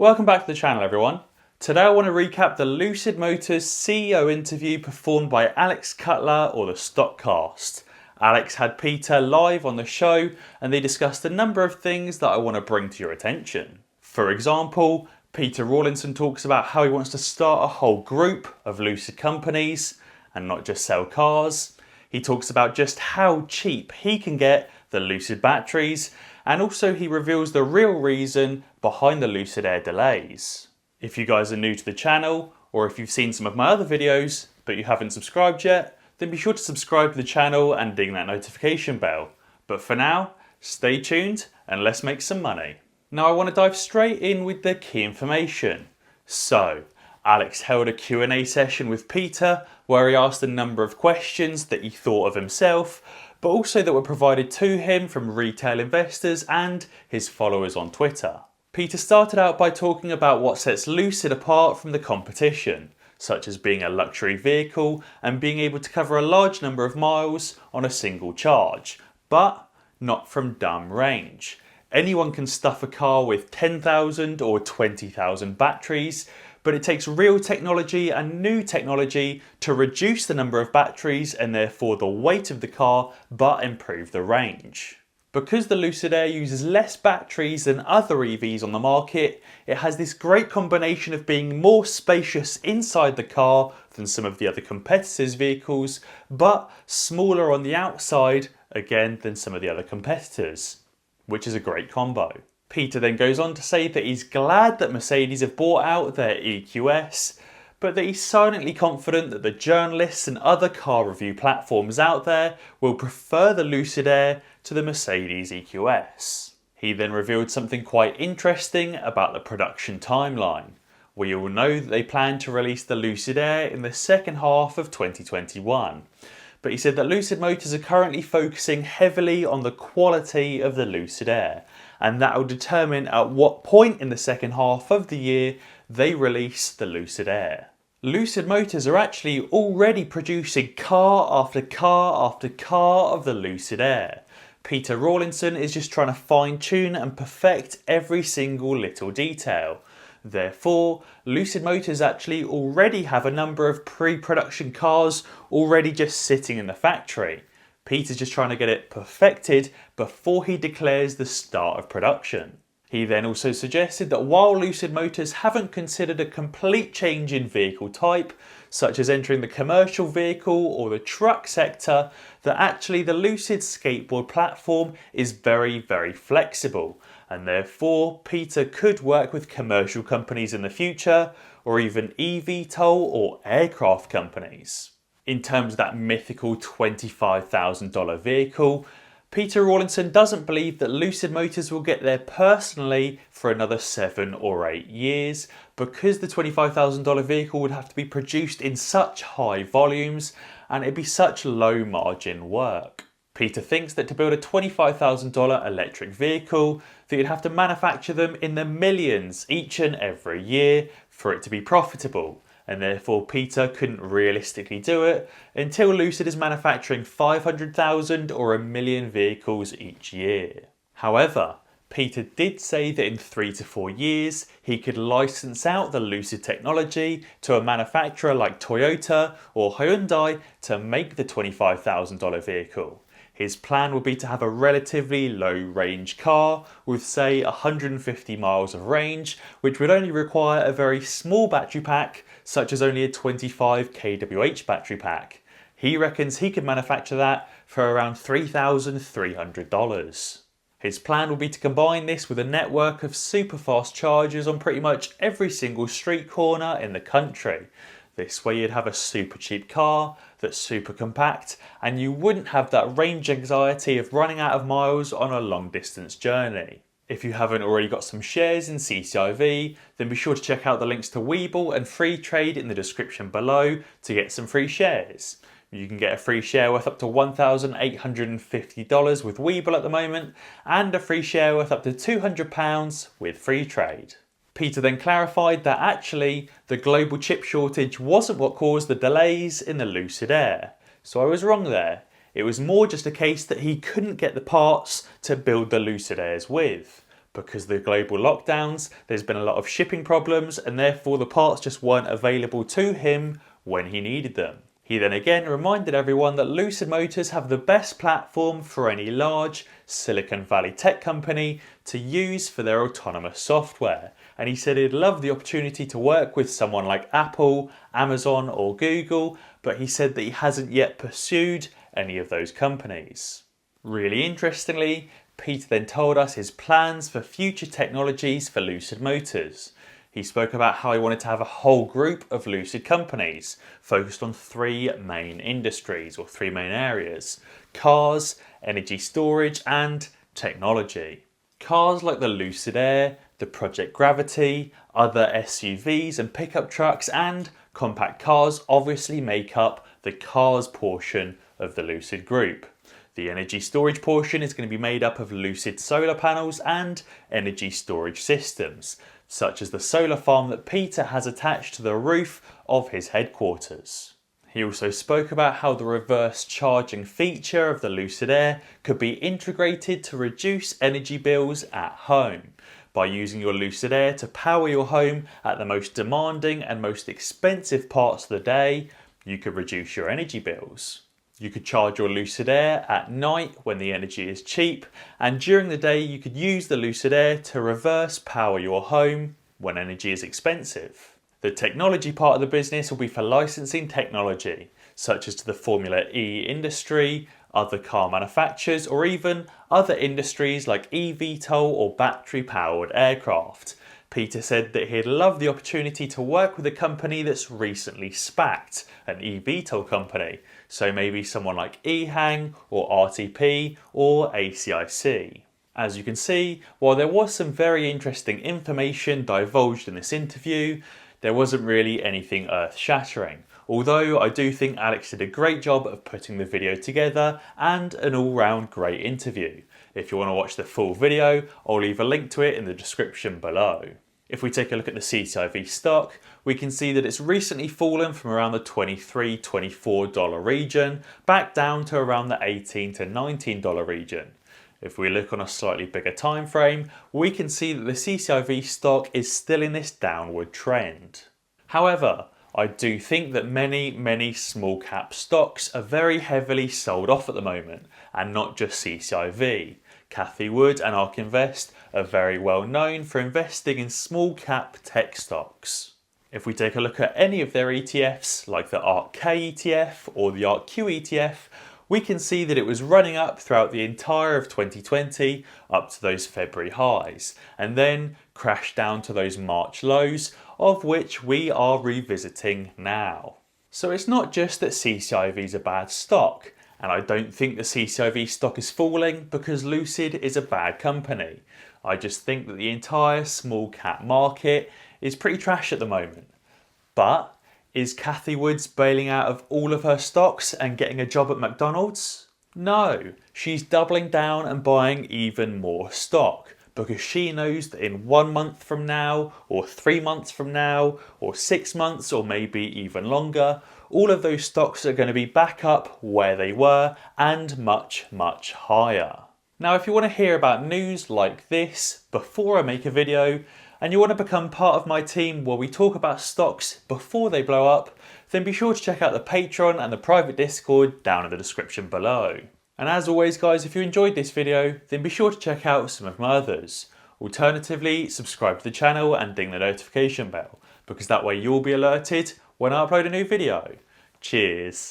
Welcome back to the channel, everyone. Today I want to recap the Lucid Motors CEO interview performed by Alex Cutler, or the Stockcast. Alex had Peter live on the show and they discussed a number of things that I want to bring to your attention. For example, Peter Rawlinson talks about how he wants to start a whole group of Lucid companies and not just sell cars. He talks about just how cheap he can get the Lucid batteries, and also he reveals the real reason behind the Lucid Air Delays. If you guys are new to the channel, or if you've seen some of my other videos but you haven't subscribed yet, then be sure to subscribe to the channel and ding that notification bell. But for now, stay tuned and let's make some money. Now I want to dive straight in with the key information. So, Alex held a Q&A session with Peter where he asked a number of questions that he thought of himself, but also that were provided to him from retail investors and his followers on Twitter. Peter started out by talking about what sets Lucid apart from the competition, such as being a luxury vehicle and being able to cover a large number of miles on a single charge, but not from dumb range. Anyone can stuff a car with 10,000 or 20,000 batteries, but it takes real technology and new technology to reduce the number of batteries and therefore the weight of the car, but improve the range. Because the Lucid Air uses less batteries than other EVs on the market, it has this great combination of being more spacious inside the car than some of the other competitors' vehicles, but smaller on the outside, again, than some of the other competitors, which is a great combo. Peter then goes on to say that he's glad that Mercedes have bought out their EQS, but that he's silently confident that the journalists and other car review platforms out there will prefer the Lucid Air to the Mercedes EQS. He then revealed something quite interesting about the production timeline. We all know that they plan to release the Lucid Air in the second half of 2021. But he said that Lucid Motors are currently focusing heavily on the quality of the Lucid Air, and that will determine at what point in the second half of the year they release the Lucid Air. Lucid Motors are actually already producing car after car after car of the Lucid Air. Peter Rawlinson is just trying to fine-tune and perfect every single little detail. Therefore, Lucid Motors actually already have a number of pre-production cars already just sitting in the factory. Peter's just trying to get it perfected before he declares the start of production. He then also suggested that while Lucid Motors haven't considered a complete change in vehicle type, such as entering the commercial vehicle or the truck sector, that actually the Lucid skateboard platform is very, very flexible, and therefore Peter could work with commercial companies in the future, or even eVTOL or aircraft companies. In terms of that mythical $25,000 vehicle, Peter Rawlinson doesn't believe that Lucid Motors will get there personally for another 7 or 8 years, because the $25,000 vehicle would have to be produced in such high volumes and it'd be such low margin work. Peter thinks that to build a $25,000 electric vehicle, that you'd have to manufacture them in the millions each and every year for it to be profitable. And therefore Peter couldn't realistically do it until Lucid is manufacturing 500,000 or 1 million vehicles each year. However, Peter did say that in 3 to 4 years he could license out the Lucid technology to a manufacturer like Toyota or Hyundai to make the $25,000 vehicle. His plan would be to have a relatively low range car with say 150 miles of range, which would only require a very small battery pack, such as only a 25 kWh battery pack. He reckons he could manufacture that for around $3,300. His plan would be to combine this with a network of super fast chargers on pretty much every single street corner in the country. This way you'd have a super cheap car that's super compact, and you wouldn't have that range anxiety of running out of miles on a long distance journey. If you haven't already got some shares in CCIV, then be sure to check out the links to Webull and Free Trade in the description below to get some free shares. You can get a free share worth up to $1,850 with Webull at the moment, and a free share worth up to £200 with Free Trade. Peter then clarified that actually the global chip shortage wasn't what caused the delays in the Lucid Air. So I was wrong there. It was more just a case that he couldn't get the parts to build the Lucid Airs with. Because of the global lockdowns, there's been a lot of shipping problems and therefore the parts just weren't available to him when he needed them. He then again reminded everyone that Lucid Motors have the best platform for any large Silicon Valley tech company to use for their autonomous software. And he said he'd love the opportunity to work with someone like Apple, Amazon or Google, but he said that he hasn't yet pursued any of those companies. Really interestingly, Peter then told us his plans for future technologies for Lucid Motors. He spoke about how he wanted to have a whole group of Lucid companies focused on three main industries or three main areas: cars, energy storage and technology. Cars like the Lucid Air, the Project Gravity, other SUVs and pickup trucks and compact cars obviously make up the cars portion of the Lucid Group. The energy storage portion is going to be made up of Lucid solar panels and energy storage systems, such as the solar farm that Peter has attached to the roof of his headquarters. He also spoke about how the reverse charging feature of the Lucid Air could be integrated to reduce energy bills at home. By using your Lucid Air to power your home at the most demanding and most expensive parts of the day, you could reduce your energy bills. You could charge your Lucid Air at night when the energy is cheap, and during the day you could use the Lucid Air to reverse power your home when energy is expensive. The technology part of the business will be for licensing technology, such as to the Formula E industry, other car manufacturers, or even other industries like eVTOL or battery-powered aircraft. Peter said that he'd love the opportunity to work with a company that's recently SPAC'd, an eVTOL company, so maybe someone like EHang or RTP or ACIC. As you can see, while there was some very interesting information divulged in this interview, there wasn't really anything earth-shattering. Although I do think Alex did a great job of putting the video together and an all-round great interview. If you want to watch the full video, I'll leave a link to it in the description below. If we take a look at the CCIV stock, we can see that it's recently fallen from around the $23, $24 region back down to around the $18 to $19 region. If we look on a slightly bigger time frame, we can see that the CCIV stock is still in this downward trend. However, I do think that many small cap stocks are very heavily sold off at the moment, and not just CCIV. Cathie Wood and ARK Invest are very well known for investing in small cap tech stocks. If we take a look at any of their ETFs, like the ARK-K ETF or the ARK-Q ETF, we can see that it was running up throughout the entire of 2020 up to those February highs, and then crashed down to those March lows, of which we are revisiting now. So it's not just that CCIV is a bad stock, and I don't think the CCIV stock is falling because Lucid is a bad company. I just think that the entire small cap market is pretty trash at the moment. But is Cathie Wood bailing out of all of her stocks and getting a job at McDonald's? No, she's doubling down and buying even more stock because she knows that in 1 month from now, or 3 months from now, or 6 months, or maybe even longer, all of those stocks are going to be back up where they were and much higher. Now, if you want to hear about news like this before I make a video, and you want to become part of my team where we talk about stocks before they blow up, then be sure to check out the Patreon and the private Discord down in the description below. And as always guys, if you enjoyed this video, then be sure to check out some of my others. Alternatively, subscribe to the channel and ding the notification bell, because that way you'll be alerted when I upload a new video. Cheers!